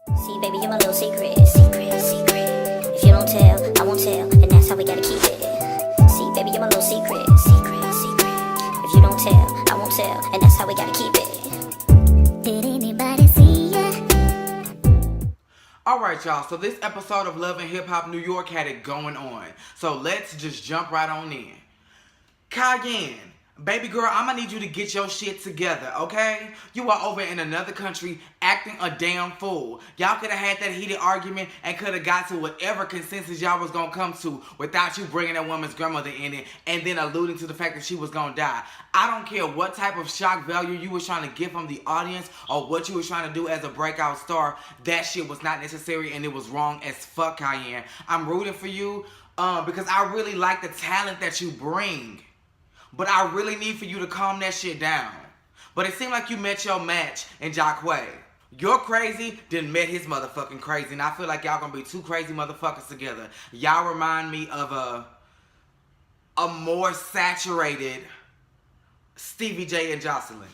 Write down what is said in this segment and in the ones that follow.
See, baby, you're my little secret. If you don't tell, I won't tell, and that's how we gotta keep it. See, baby, you're my little secret. If you don't tell, I won't tell, and that's how we gotta keep it. Did anybody see ya? Alright, y'all, so this episode of Love and Hip Hop New York had it going on. So let's just jump right on in. Cayenne, baby girl, I'm gonna need you to get your shit together, okay? You are over in another country acting a damn fool. Y'all could have had that heated argument and could have got to whatever consensus y'all was gonna come to without you bringing that woman's grandmother in it and then alluding to the fact that she was gonna die. I don't care what type of shock value you was trying to get from the audience or what you was trying to do as a breakout star. That shit was not necessary and it was wrong as fuck, Cayenne. I'm rooting for you because I really like the talent that you bring. But I really need for you to calm that shit down. But it seemed like you met your match in Jacquay. You're crazy, then met his motherfucking crazy. And I feel like y'all gonna be two crazy motherfuckers together. Y'all remind me of a more saturated Stevie J and Jocelyn.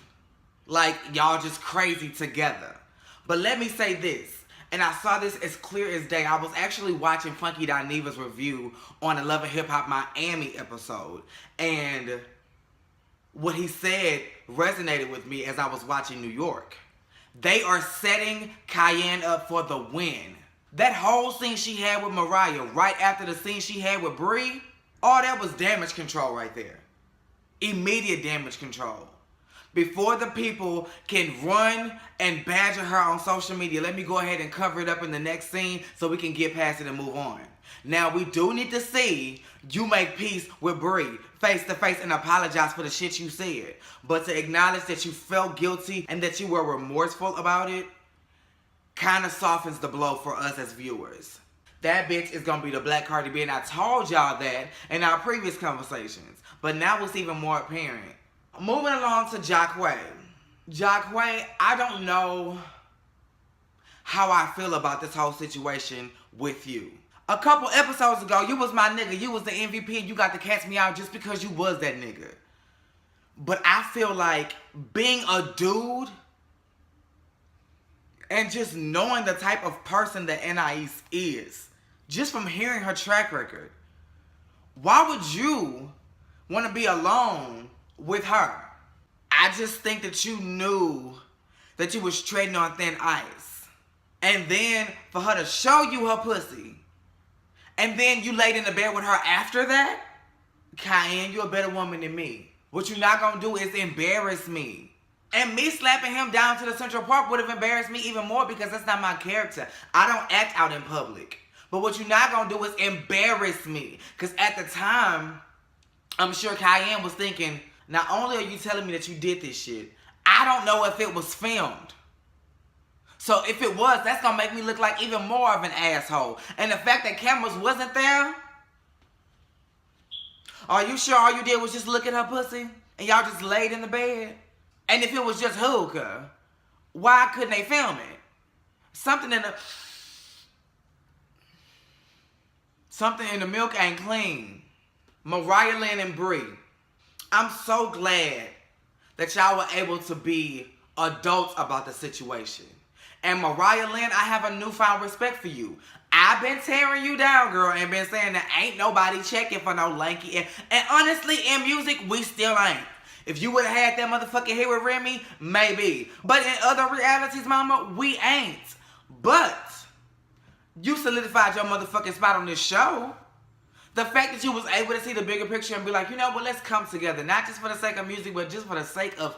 Like, y'all just crazy together. But let me say this. And I saw this as clear as day. I was actually watching Funky Dineva's review on the Love and Hip Hop Miami episode. And what he said resonated with me as I was watching New York. They are setting Cayenne up for the win. That whole scene she had with Mariah right after the scene she had with Bri, all that was damage control right there. Immediate damage control. Before the people can run and badger her on social media, let me go ahead and cover it up in the next scene so we can get past it and move on. Now, we do need to see you make peace with Bri face to face and apologize for the shit you said. But to acknowledge that you felt guilty and that you were remorseful about it kind of softens the blow for us as viewers. That bitch is going to be the Black Cardi B, and I told y'all that in our previous conversations. But now it's even more apparent. Moving along to Jacquay. Jacquay, I don't know how I feel about this whole situation with you. A couple episodes ago, you was my nigga. You was the MVP and you got to catch me out just because you was that nigga. But I feel like being a dude and just knowing the type of person that Anais is, just from hearing her track record, why would you want to be alone with her? I just think that you knew that you was treading on thin ice. And then for her to show you her pussy, and then you laid in the bed with her after that? Cayenne, you're a better woman than me. What you're not gonna do is embarrass me. And me slapping him down to the Central Park would have embarrassed me even more because that's not my character. I don't act out in public. But what you're not gonna do is embarrass me. Because at the time, I'm sure Cayenne was thinking, not only are you telling me that you did this shit, I don't know if it was filmed. So if it was, that's going to make me look like even more of an asshole. And the fact that cameras wasn't there, are you sure all you did was just look at her pussy? And y'all just laid in the bed? And if it was just hookah, why couldn't they film it? Something in the milk ain't clean. Mariah and Bri, I'm so glad that y'all were able to be adults about the situation. And Mariah Lynn, I have a newfound respect for you. I've been tearing you down, girl, and been saying that ain't nobody checking for no lanky. And honestly, in music, we still ain't. If you would have had that motherfucking hit with Remy, maybe. But in other realities, mama, we ain't. But you solidified your motherfucking spot on this show. The fact that you was able to see the bigger picture and be like, you know what, let's come together. Not just for the sake of music, but just for the sake of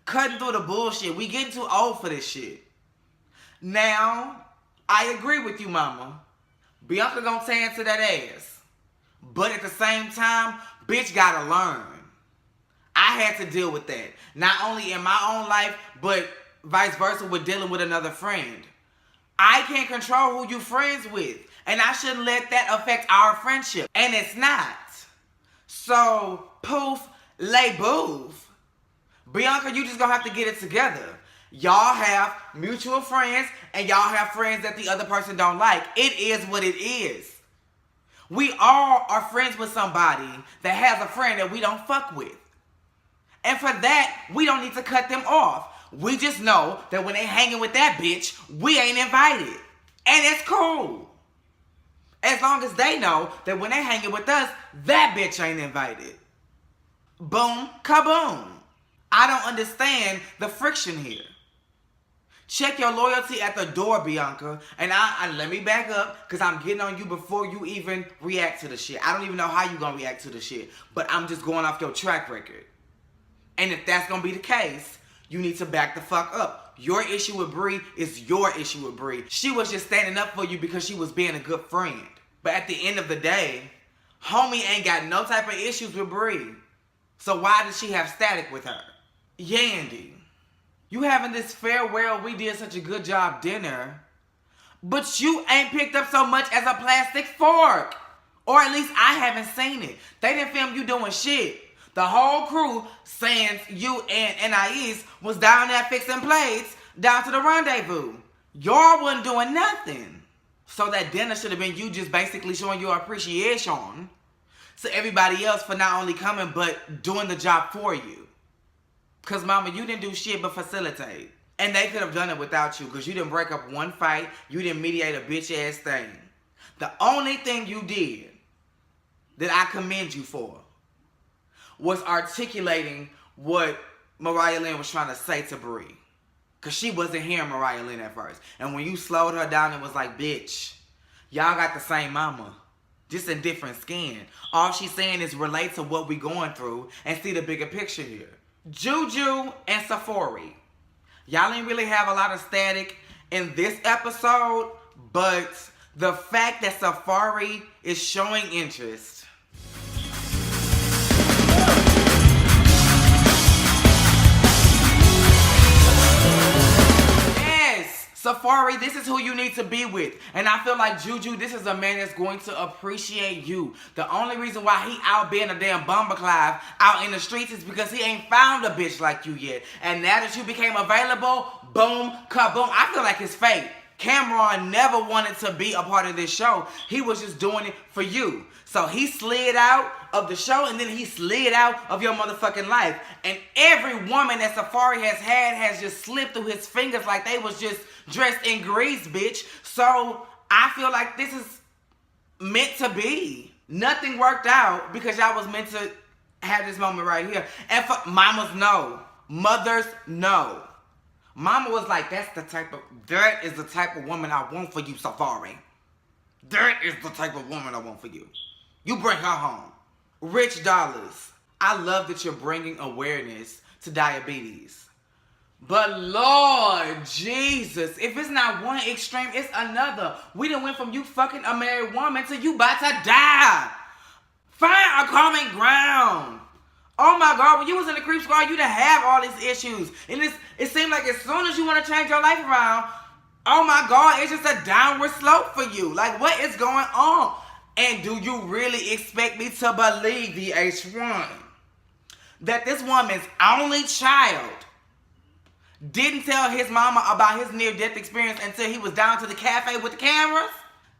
cutting through the bullshit. We getting too old for this shit. Now, I agree with you, mama. Bianca gonna tan to that ass. But at the same time, bitch gotta learn. I had to deal with that. Not only in my own life, but vice versa with dealing with another friend. I can't control who you friends with. And I shouldn't let that affect our friendship. And it's not. So, poof, lay boof. Bianca, you just gonna have to get it together. Y'all have mutual friends and y'all have friends that the other person don't like. It is what it is. We all are friends with somebody that has a friend that we don't fuck with. And for that, we don't need to cut them off. We just know that when they hanging with that bitch, we ain't invited. And it's cool. As long as they know that when they hanging with us, that bitch ain't invited. Boom, kaboom. I don't understand the friction here. Check your loyalty at the door, Bianca. And I let me back up, because I'm getting on you before you even react to the shit. I don't even know how you gonna react to the shit, but I'm just going off your track record. And if that's gonna be the case, you need to back the fuck up. Your issue with Bri is your issue with Bri. She was just standing up for you because she was being a good friend. But at the end of the day, homie ain't got no type of issues with Bri. So why does she have static with her? Yandy, you having this farewell, we did such a good job dinner, but you ain't picked up so much as a plastic fork. Or at least I haven't seen it. They didn't film you doing shit. The whole crew, sans you and Anais, was down there fixing plates down to the rendezvous. Y'all wasn't doing nothing. So that dinner should have been you just basically showing your appreciation to everybody else for not only coming, but doing the job for you. Because, mama, you didn't do shit but facilitate. And they could have done it without you, because you didn't break up one fight. You didn't mediate a bitch-ass thing. The only thing you did that I commend you for was articulating what Mariah Lynn was trying to say to Bri. Because she wasn't hearing Mariah Lynn at first. And when you slowed her down and was like, bitch, y'all got the same mama, just in different skin. All she's saying is relate to what we going through and see the bigger picture here. Juju and Safaree. Y'all ain't really have a lot of static in this episode, but the fact that Safaree is showing interest. Safaree, this is who you need to be with. And I feel like Juju, this is a man that's going to appreciate you. The only reason why he out being a damn bumberclive out in the streets is because he ain't found a bitch like you yet. And now that you became available, boom, kaboom. I feel like it's fate. Cameron never wanted to be a part of this show. He was just doing it for you. So he slid out of the show, and then he slid out of your motherfucking life. And every woman that Safaree has had has just slipped through his fingers like they was just dressed in grease, bitch. So I feel like this is meant to be. Nothing worked out because y'all was meant to have this moment right here. And for mamas know. Mothers know. Mama was like, that is the type of woman I want for you, Safaree. That is the type of woman I want for you. You bring her home. Rich Dollaz, I love that you're bringing awareness to diabetes. But Lord Jesus, if it's not one extreme, it's another. We done went from you fucking a married woman to you about to die. Find a common ground. Oh my God, when you was in the creep squad, you didn't have all these issues. And it seemed like as soon as you want to change your life around, oh my God, it's just a downward slope for you. Like, what is going on? And do you really expect me to believe, VH1, that this woman's only child didn't tell his mama about his near-death experience until he was down to the cafe with the cameras?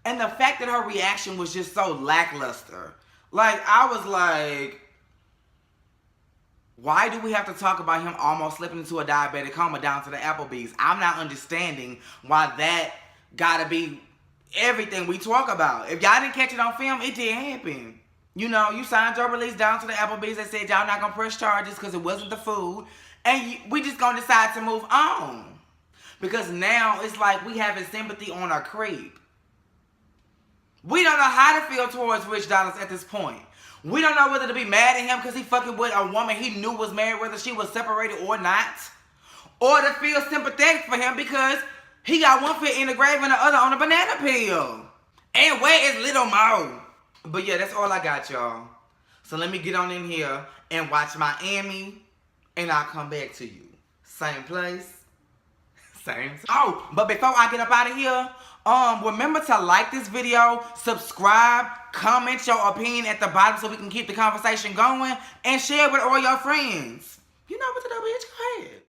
And the fact that her reaction was just so lackluster. Like, I was like, why do we have to talk about him almost slipping into a diabetic coma down to the Applebee's? I'm not understanding why that gotta be everything we talk about. If y'all didn't catch it on film, it did happen. You know, you signed your release down to the Applebee's that said y'all not gonna press charges because it wasn't the food. And we just gonna decide to move on. Because now it's like we having sympathy on our creep. We don't know how to feel towards Rich Dollaz at this point. We don't know whether to be mad at him because he fucking with a woman he knew was married, whether she was separated or not. Or to feel sympathetic for him because he got one foot in the grave and the other on a banana peel. And where is Little Mo? But yeah, that's all I got, y'all. So let me get on in here and watch Miami, and I'll come back to you. Same place, same time. Oh, but before I get up out of here, remember to like this video, subscribe, comment your opinion at the bottom so we can keep the conversation going, and share with all your friends. You know what to do, bitch. Go ahead.